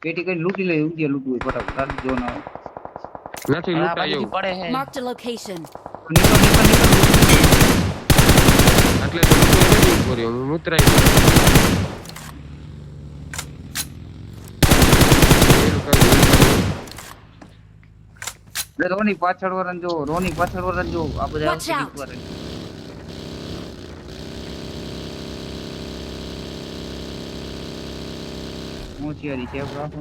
પેટી કઈ લૂટી લે ઊંધિયા લૂટવું હોય ફટાફટ તાર જો ના નથી લૂંટાય એવું પડે હે Marked a location. નીકળ એટલે તો લૂંટવું નથી કર્યો હું મુતરાઈ રોની પાછળ વરન જો આ બધા Watch out. મોચિયારી છે રાખો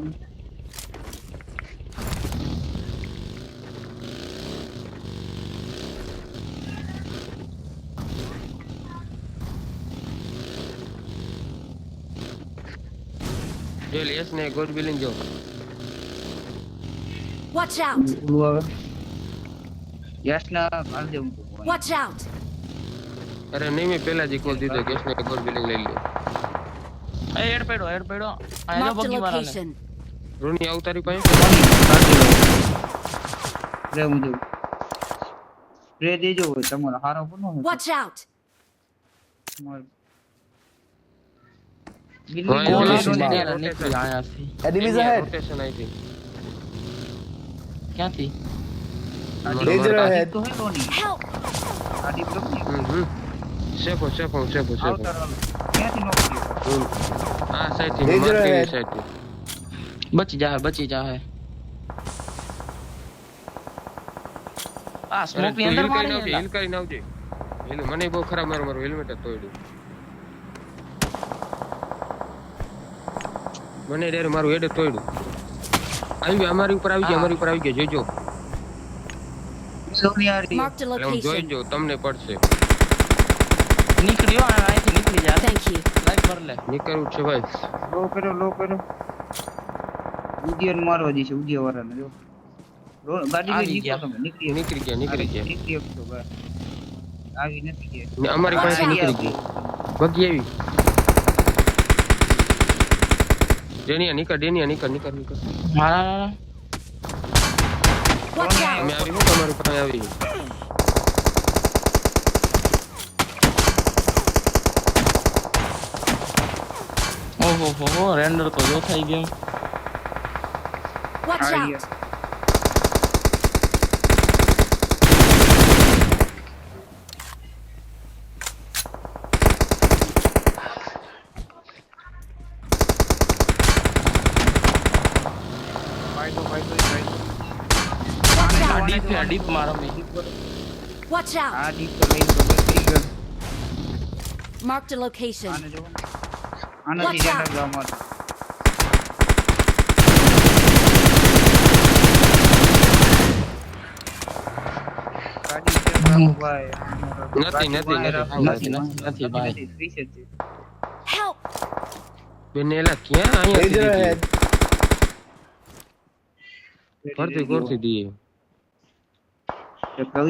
જો લેસ ને ગોડ બિલિંગ જો Watch out. ઉલું આવે યશના કાલ દે હું Watch out. અરે નહીં મેં પહેલા જ કોલ દીધો કેસ ને ગોડ બિલિંગ લઈ લ્યો એ હેડ પડ્યો આ જો Marked a બગી વાળાને location. રોની આવતારી પાસે લે હું જો સ્પ્રે દેજો તમારો હારો કોનો Watch out. નીકળી આયાથી Enemies ahead. રોટેશન આવી હતી ક્યાંથી Danger ahead. તો હે રોની Help. આ ડિપ્લોમ શેકો ક્યાંથી નોકરી આ સાઈડ થી Danger મારતી ahead. સાઈડ થી બચી જાહે આ સ્મોક ની અંદર મારી હિલ કરીને આવજે હિલ મને બહુ ખરાબ મારું હેલ્મેટ જ તોડ્યું મને ડેર મારું હેડ તોડ્યું આવી ગયો અમારી ઉપર આવી ગયો જોજો સોની આ રહી Marked a એટલે હું જોઈ location. જો તમને પડશે નીકળ્યો અહીંથી નીકળી જા Thank you. લાઈક ભર લે નીકળવું છે ભાઈ લો કર્યો ઉદિયન મારવા દીશે ઉદિયા વાળાને જો ગાડી આવી લઈ ગયા. નીકળો તમે નીકળી ગયા નીકળી શકતો ભાઈ આવી નથી ગયા ને અમારી પાસે નીકળી ગઈ બગી આવી ડેનિયા નીકળ મારા Watch out. અમે આવી હું તમારી પાસે આવી ઓહો રેન્ડર તો જો થઈ ગયો Watch આવી out. Watch આ out. ડીપ મારો મે Watch out. આ ડીપ તો લઈ તો બસ ગયો Marked a location. આને જો આનાથી Watch out. જેન્ડર ગામમાં ગાડી છે બાબુ ભાઈ નથી ભાઈ Help. બેને એલા ક્યાં અહીંયા Danger દીધી ahead. કરતી દીએ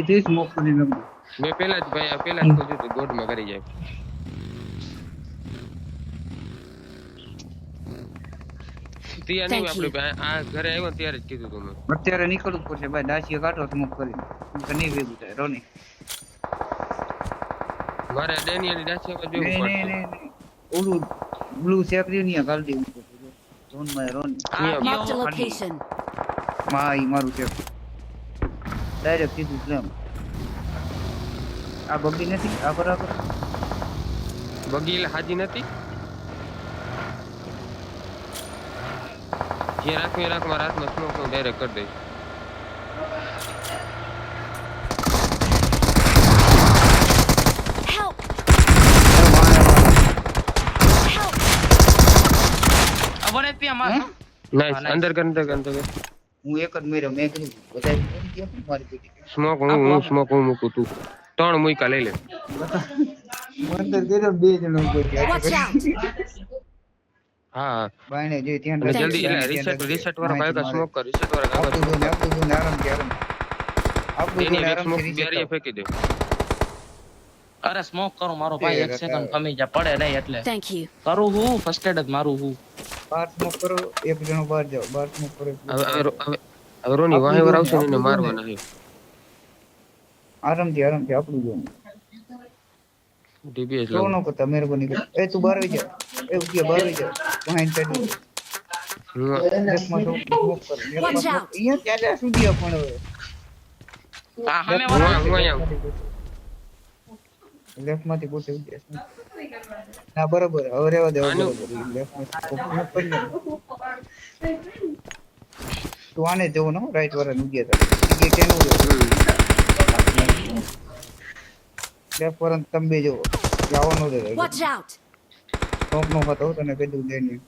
કવિ સ્મોક કરી નમ મેં પહેલા જ કહ્યું તો ગોડમાં કરી જાય ત્યાં નહીં Thank you. આપણે આ ઘરે આવ્યો ને ત્યારે જ કીધું તું મેં અત્યારે નીકળવું પડશે ભાઈ દાસીએ કાઢો સ્મોક કરી તો નહીં ભેગું થાય રોની મારે ડેનિયલની ડાચી પર ને જોવું ને પડશે ને ઓલું બ્લુ સેક્રી ની કાઢ દે ઝોન માં રોની Marked a location. માઈ મારું છે ડાયરેક્ટ સીધું સ્લેમ આ બગડી નથી આ બરાબર બગીલ હાજી નથી જે રાખ મારા હાથમાં સ્મોક હું ડાયરેક્ટ કરી દઈશ Help. Help. અબને પી અમાર નાઈસ અંદર કર હું એક જ મેરો મેં કીધું બધા કેમ કે મારી પેટી સ્મોક હું મૂકું તું 3 મૂકા લઈ લે અંદર કર્યો બે જણો કોઈ Watch out. હા બાયણે જે ત્યાં અને જલ્દી રીસેટ વાળા ભાઈ સ્મોક કર રીસેટ વાળા કાગળ આપું આરામ એની એક સ્મોક બેરીએ ફેંકી દે અરે સ્મોક કરું મારો ભાઈ 1 સેકન્ડ કમી જા પડે નહીં એટલે Thank you. કરું હું ફર્સ્ટ એડ જ મારું હું બાર સ્મોક કરો એક જણો બહાર જાઓ બાર સ્મોક કરો હવે રોની વાહેવર આવશે ને એને મારવાના છે આરામથી આપણું જોવું ડીપીએસ લો નો કરતા મહેરબાની કરી. એ તું બહાર આવી જા. એ ઉઠી બહાર આવી જા. behind side ઉઠી. લેફ્ટમાં તો smoke કર. લેફ્ટમાં Watch smoke. out. અહીંયા ક્યાં સુધી પણ હવે આ સામે વાળા હું અહીંયા લેફ્ટ માંથી પૂછે ના બરોબર હવે રેવા દે આનું- બરોબર લેફ્ટ માંથી તું આને જવું ને રાઈટ વાળા નું ગયા હતા એ કેનું લેફ્ટ વાળા તમે બે જવો જવાનું દે Watch out! સ્મોક નો હતો તને કીધું દેની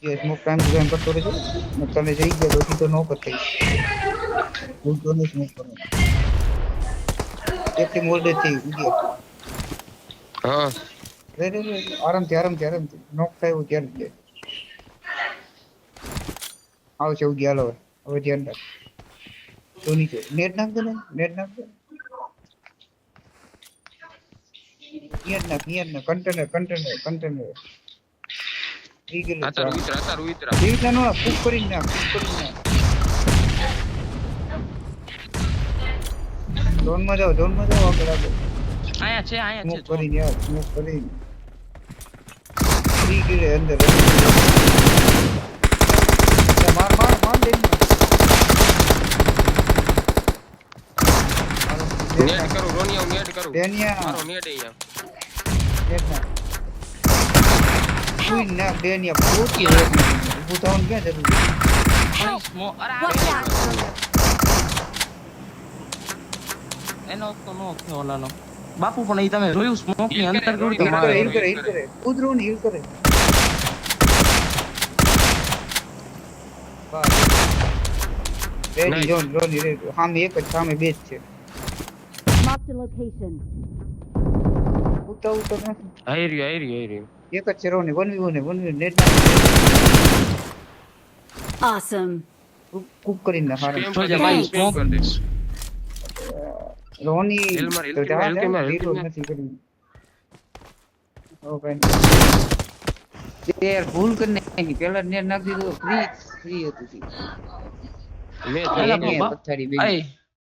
એ સ્મોક ટાઈમ ટુ ટાઈમ કરતો રહેજો ને તને જઈ ગયા તો સીધો નો કરતી હું તો નહીં સ્મોક કરું એકથી મોલ્ડે થી ઉડી હા રે આરામથી નોક થાય એવું ત્યારે જ આવશે એવું ગયા હવે ધ્યાન રાખ તો નીચે નેટ નાખ દે નેટ નાખ દે કન્ટેનર ઈ ગેલો અત્યારે ઉતરા ઈ ના કુક કરી નાખ ઝોન માં જાઓ આગળ અહીંયા છે સ્મોક કરીને યાર સ્મોક કરીને ઈ ગેલે અંદર માર દે નેટ કરું રોનિયા નેટ કરું બેનિયા મારો નેટ અહીંયા નેટ ના કોઈ ના બેનિયા પોતી હોય ઊભું થવાનું ક્યાં જરૂર સ્મોક અરે Watch out! એનો તો નો થયો ઓલાનો બાપુ પણ એ તમે જોયું સ્મોક ની અંતર કેવું હિલ તમારે હિલ કરે કૂદરો ને હિલ કરે રેડી જોન રોની રેડી સામે એક જ સામે બે જ છે Marked a location. ઉતા નથી આઈ રહ્યો એક જ છે રોની 1v1 નેટ Awesome. કુક કરીને ના હારે સ્પેમ જોજે કરી ભાઈ, દે સ્પેમ કરી દે રોની હિલ માર, હિલ તો જા માર, હિલ માર, હિલ reload માર. નથી કરી ઓકે યાર ભૂલ કરીને નાખી પેલા નેટ નાખી દીધું ફ્રી હતું મેં પેલા જોયું. બાપ- પથારી બે અય